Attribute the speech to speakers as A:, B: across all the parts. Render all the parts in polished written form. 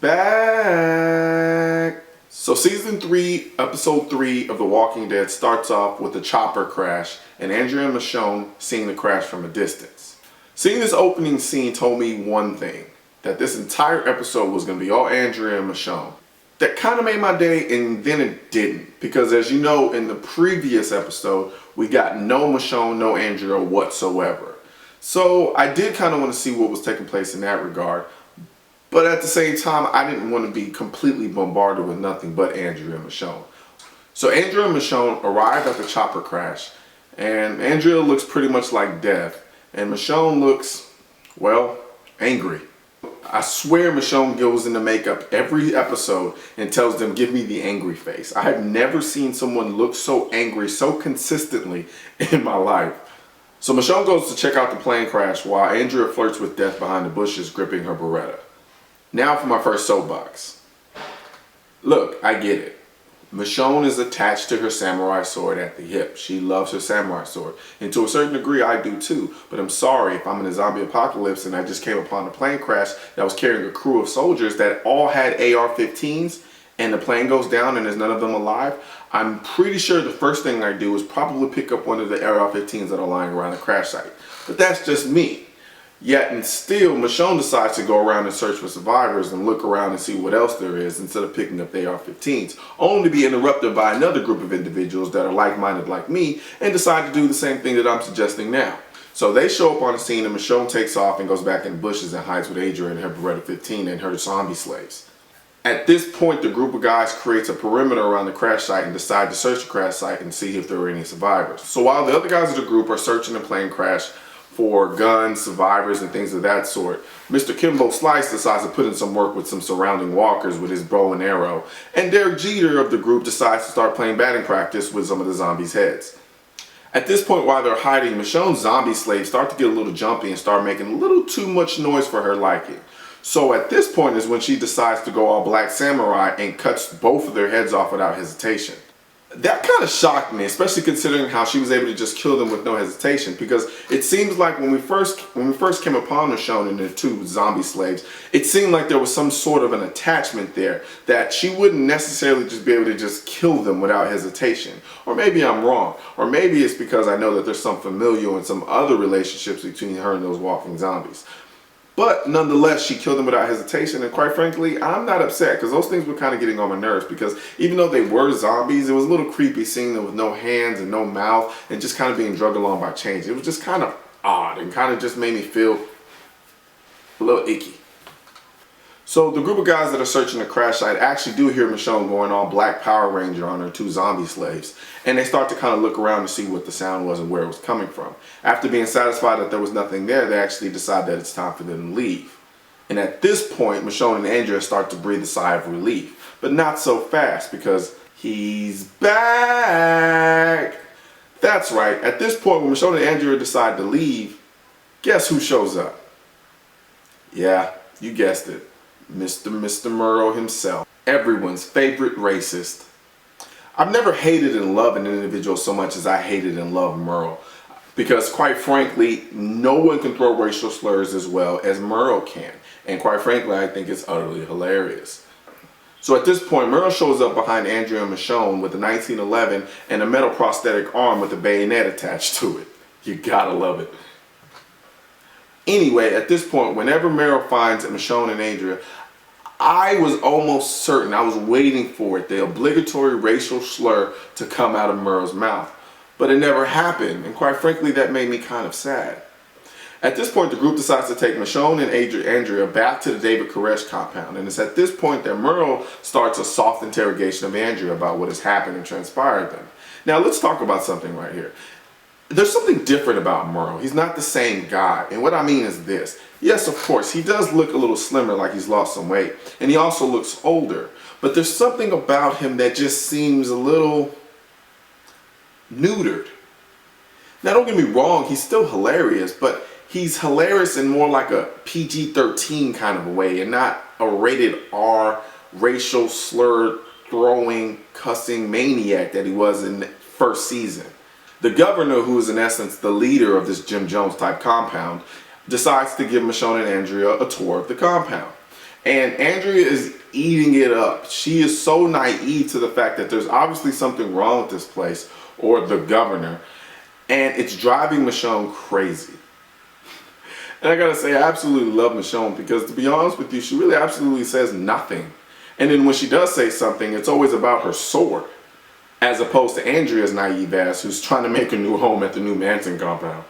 A: back. So season 3, episode 3 of The Walking Dead starts off with a chopper crash and Andrea and Michonne seeing the crash from a distance. Seeing this opening scene told me one thing, that this entire episode was going to be all Andrea and Michonne. That kind of made my day, and then it didn't, because as you know, in the previous episode we got no Michonne, no Andrea whatsoever. So I did kind of want to see what was taking place in that regard. But at the same time, I didn't want to be completely bombarded with nothing but Andrea and Michonne. So Andrea and Michonne arrived at the chopper crash, and Andrea looks pretty much like death, and Michonne looks, well, angry. I swear Michonne goes into makeup every episode and tells them, give me the angry face. I have never seen someone look so angry so consistently in my life. So Michonne goes to check out the plane crash while Andrea flirts with death behind the bushes, gripping her Beretta. Now for my first soapbox. Look, I get it. Michonne is attached to her samurai sword at the hip. She loves her samurai sword. And to a certain degree, I do too. But I'm sorry, if I'm in a zombie apocalypse and I just came upon a plane crash that was carrying a crew of soldiers that all had AR-15s and the plane goes down and there's none of them alive, I'm pretty sure the first thing I do is probably pick up one of the AR-15s that are lying around the crash site. But that's just me. Yet and still, Michonne decides to go around and search for survivors and look around and see what else there is instead of picking up the AR-15s, only to be interrupted by another group of individuals that are like-minded like me and decide to do the same thing that I'm suggesting now. So they show up on the scene and Michonne takes off and goes back in the bushes and hides with Adrian and her Beretta 15 and her zombie slaves. At this point, the group of guys creates a perimeter around the crash site and decide to search the crash site and see if there were any survivors. So while the other guys of the group are searching the plane crash for guns, survivors, and things of that sort, Mr. Kimbo Slice decides to put in some work with some surrounding walkers with his bow and arrow, and Derek Jeter of the group decides to start playing batting practice with some of the zombies' heads. At this point, while they're hiding, Michonne's zombie slaves start to get a little jumpy and start making a little too much noise for her liking. So at this point is when she decides to go all Black Samurai and cuts both of their heads off without hesitation. That kind of shocked me, especially considering how she was able to just kill them with no hesitation, because it seems like when we first came upon Michonne and the two zombie slaves, it seemed like there was some sort of an attachment there that she wouldn't necessarily just be able to just kill them without hesitation. Or maybe I'm wrong, or maybe it's because I know that there's some familial and some other relationships between her and those walking zombies. But nonetheless, she killed them without hesitation, and quite frankly, I'm not upset, because those things were kind of getting on my nerves, because even though they were zombies, it was a little creepy seeing them with no hands and no mouth and just kind of being drugged along by chains. It was just kind of odd and kind of just made me feel a little icky. So the group of guys that are searching the crash site actually do hear Michonne going all Black Power Ranger on her two zombie slaves, and they start to kind of look around to see what the sound was and where it was coming from. After being satisfied that there was nothing there, they actually decide that it's time for them to leave. And at this point, Michonne and Andrea start to breathe a sigh of relief, but not so fast, because he's back. That's right, at this point when Michonne and Andrea decide to leave, guess who shows up? Yeah, you guessed it. Mr. Murrow himself, everyone's favorite racist. I've never hated and loved an individual so much as I hated and loved Murrow, because quite frankly, no one can throw racial slurs as well as Murrow can, and quite frankly, I think it's utterly hilarious. So at this point, Murrow shows up behind Andrea and Michonne with a 1911 and a metal prosthetic arm with a bayonet attached to it. You gotta love it. Anyway, at this point, whenever Murrow finds Michonne and Andrea, I was almost certain, I was waiting for it, the obligatory racial slur to come out of Murrow's mouth. But it never happened, and quite frankly, that made me kind of sad. At this point, the group decides to take Michonne and Andrea back to the David Koresh compound, and it's at this point that Murrow starts a soft interrogation of Andrea about what has happened and transpired then. Now, let's talk about something right here. There's something different about Murrow. He's not the same guy. And what I mean is this. Yes, of course, he does look a little slimmer, like he's lost some weight. And he also looks older. But there's something about him that just seems a little neutered. Now, don't get me wrong, he's still hilarious, but he's hilarious in more like a PG-13 kind of a way and not a rated R racial slur throwing, cussing maniac that he was in the first season. The governor, who is in essence the leader of this Jim Jones type compound, decides to give Michonne and Andrea a tour of the compound. And Andrea is eating it up. She is so naive to the fact that there's obviously something wrong with this place or the governor, and it's driving Michonne crazy. And I gotta say, I absolutely love Michonne because, to be honest with you, she really absolutely says nothing. And then when she does say something, it's always about her sword, as opposed to Andrea's naive ass who's trying to make a new home at the new Manson compound.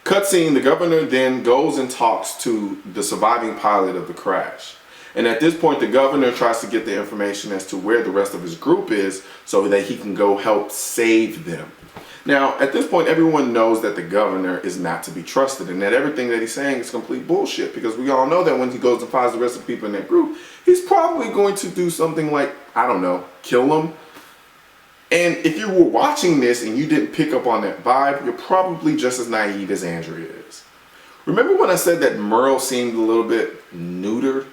A: Cutscene, the governor then goes and talks to the surviving pilot of the crash. And at this point, the governor tries to get the information as to where the rest of his group is so that he can go help save them. Now, at this point, everyone knows that the governor is not to be trusted and that everything that he's saying is complete bullshit, because we all know that when he goes and finds the rest of the people in that group, he's probably going to do something like, I don't know, kill them. And if you were watching this and you didn't pick up on that vibe, you're probably just as naive as Andrea is. Remember when I said that Merle seemed a little bit neutered?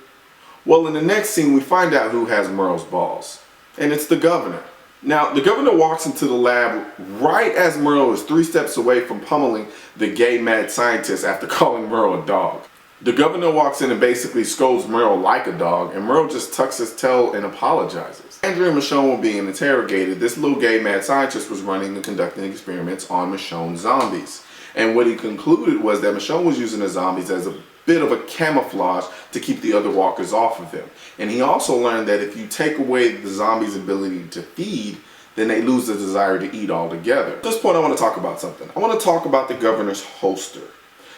A: Well, in the next scene, we find out who has Merle's balls. And it's the governor. Now, the governor walks into the lab right as Merle is 3 steps away from pummeling the gay mad scientist after calling Merle a dog. The governor walks in and basically scolds Merle like a dog, and Merle just tucks his tail and apologizes. Andrea and Michonne were being interrogated. This little gay mad scientist was running and conducting experiments on Michonne's zombies. And what he concluded was that Michonne was using the zombies as a bit of a camouflage to keep the other walkers off of him. And he also learned that if you take away the zombies' ability to feed, then they lose the desire to eat altogether. At this point, I want to talk about something. I want to talk about the governor's holster.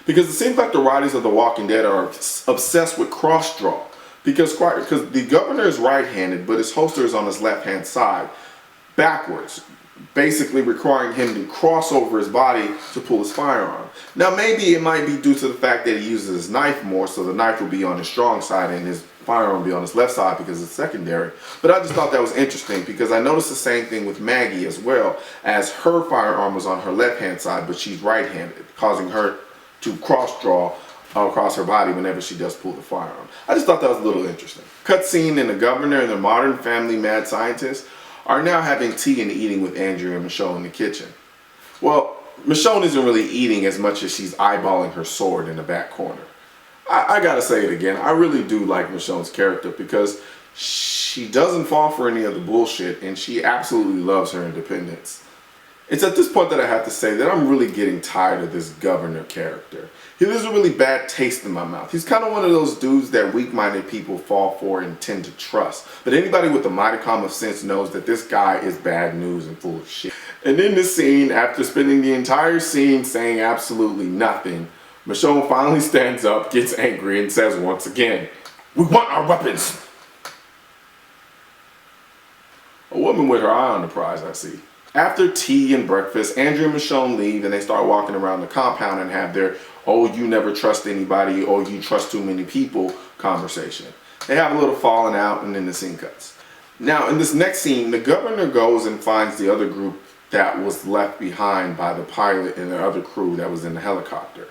A: Because it seems like the writers of The Walking Dead are obsessed with cross-draw. Because the governor is right-handed, but his holster is on his left-hand side, backwards, basically requiring him to cross over his body to pull his firearm. Now, maybe it might be due to the fact that he uses his knife more, so the knife will be on his strong side and his firearm will be on his left side because it's secondary. But I just thought that was interesting because I noticed the same thing with Maggie as well, as her firearm was on her left-hand side, but she's right-handed, causing her to cross-draw across her body whenever she does pull the firearm. I just thought that was a little interesting. Cutscene, and the governor and the modern family mad scientist are now having tea and eating with Andrea and Michonne in the kitchen. Well, Michonne isn't really eating as much as she's eyeballing her sword in the back corner. I gotta say it again, I really do like Michonne's character because she doesn't fall for any of the bullshit and she absolutely loves her independence. It's at this point that I have to say that I'm really getting tired of this governor character. He leaves a really bad taste in my mouth. He's kind of one of those dudes that weak-minded people fall for and tend to trust. But anybody with a modicum of sense knows that this guy is bad news and full of shit. And in this scene, after spending the entire scene saying absolutely nothing, Michonne finally stands up, gets angry, and says once again, "We want our weapons!" A woman with her eye on the prize, I see. After tea and breakfast, Andrea and Michonne leave and they start walking around the compound and have their, "oh, you never trust anybody," or "you trust too many people" conversation. They have a little falling out and then the scene cuts. Now in this next scene, the governor goes and finds the other group that was left behind by the pilot and the other crew that was in the helicopter.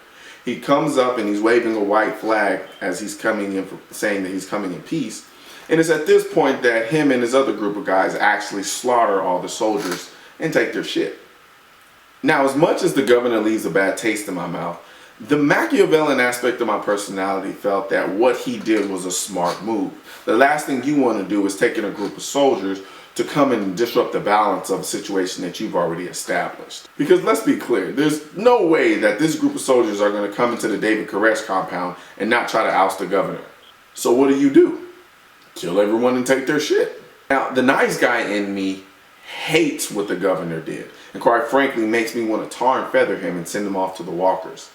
A: He comes up and he's waving a white flag as he's coming in, saying that he's coming in peace. And it's at this point that him and his other group of guys actually slaughter all the soldiers and take their shit. Now, as much as the governor leaves a bad taste in my mouth, the Machiavellian aspect of my personality felt that what he did was a smart move. The last thing you want to do is take in a group of soldiers to come and disrupt the balance of a situation that you've already established. Because let's be clear, there's no way that this group of soldiers are going to come into the David Koresh compound and not try to oust the governor. So what do? Kill everyone and take their shit. Now, the nice guy in me hates what the governor did, and quite frankly makes me want to tar and feather him and send him off to the walkers.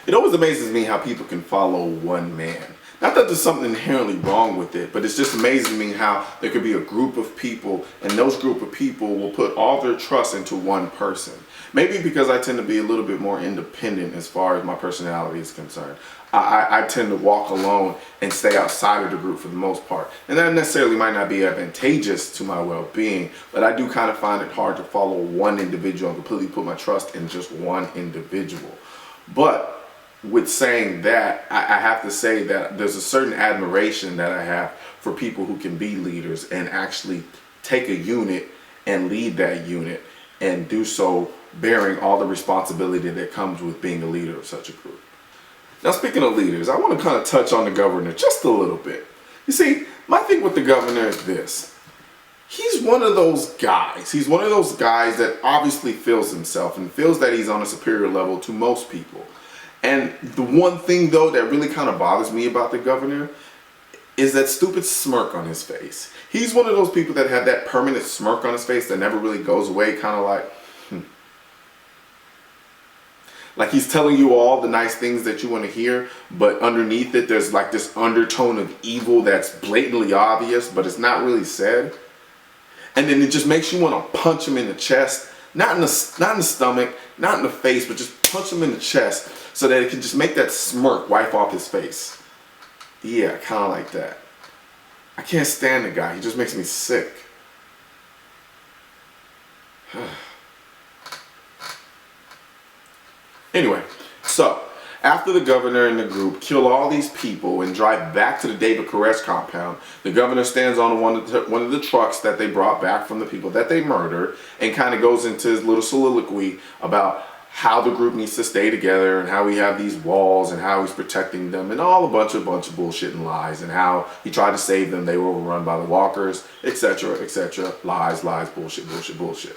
A: It always amazes me how people can follow one man. Not that there's something inherently wrong with it, but it's just amazing to me how there could be a group of people and those group of people will put all their trust into one person. Maybe because I tend to be a little bit more independent as far as my personality is concerned. I tend to walk alone and stay outside of the group for the most part. And that necessarily might not be advantageous to my well-being, but I do kind of find it hard to follow one individual and completely put my trust in just one individual. But with saying that, I have to say that there's a certain admiration that I have for people who can be leaders and actually take a unit and lead that unit and do so bearing all the responsibility that comes with being a leader of such a group. Now, speaking of leaders, I want to kind of touch on the governor just a little bit. You see, my thing with the governor is this. He's one of those guys. He's one of those guys that obviously feels himself and feels that he's on a superior level to most people. And the one thing, though, that really kind of bothers me about the governor is that stupid smirk on his face. He's one of those people that have that permanent smirk on his face that never really goes away, kind of like, Like he's telling you all the nice things that you want to hear, but underneath it, there's like this undertone of evil that's blatantly obvious, but it's not really said. And then it just makes you want to punch him in the chest, not in the stomach, not in the face, but just punch him in the chest so that it can just make that smirk wipe off his face. Yeah, kind of like that. I can't stand the guy. He just makes me sick. Anyway, so after the governor and the group kill all these people and drive back to the David Koresh compound, the governor stands on one of the trucks that they brought back from the people that they murdered and kind of goes into his little soliloquy about how the group needs to stay together and how we have these walls and how he's protecting them and all a bunch of bullshit and lies and how he tried to save them, they were overrun by the walkers, etc., etc. Lies, bullshit, bullshit, bullshit.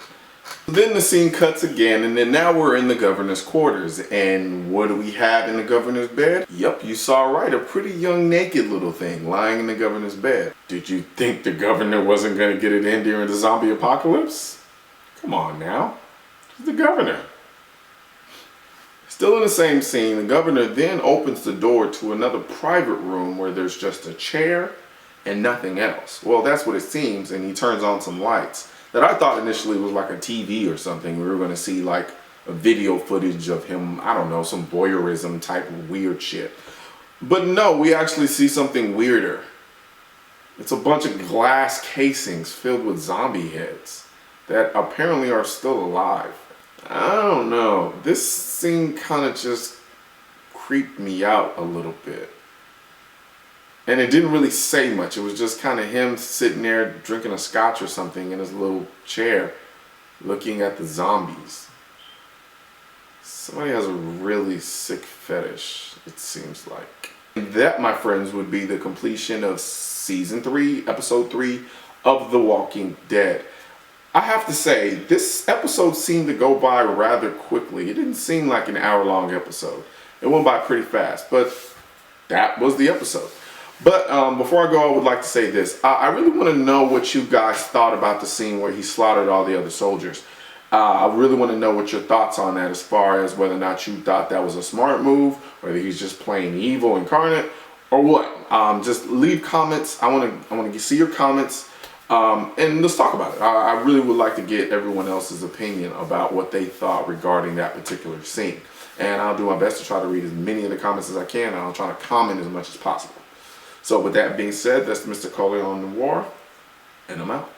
A: Then the scene cuts again, and then now we're in the governor's quarters. And what do we have in the governor's bed? Yep, you saw right, a pretty young naked little thing lying in the governor's bed. Did you think the governor wasn't going to get it in during the zombie apocalypse? Come on now, he's the governor. Still in the same scene, the governor then opens the door to another private room where there's just a chair and nothing else. Well, that's what it seems, and he turns on some lights that I thought initially was like a TV or something. We were going to see like a video footage of him, I don't know, some voyeurism type of weird shit. But no, we actually see something weirder. It's a bunch of glass casings filled with zombie heads that apparently are still alive. I don't know. This scene kind of just creeped me out a little bit. And it didn't really say much. It was just kind of him sitting there drinking a scotch or something in his little chair looking at the zombies. Somebody has a really sick fetish, it seems like. And that, my friends, would be the completion of Season 3, Episode 3 of The Walking Dead. I have to say, this episode seemed to go by rather quickly. It didn't seem like an hour-long episode. It went by pretty fast, but that was the episode. But before I go, I would like to say this. I really want to know what you guys thought about the scene where he slaughtered all the other soldiers. I really want to know what your thoughts on that, as far as whether or not you thought that was a smart move, whether he's just plain evil incarnate, or what. Just leave comments. I want to see your comments, and let's talk about it. I really would like to get everyone else's opinion about what they thought regarding that particular scene. And I'll do my best to try to read as many of the comments as I can, and I'll try to comment as much as possible. So with that being said, that's MrColionNoir, and I'm out.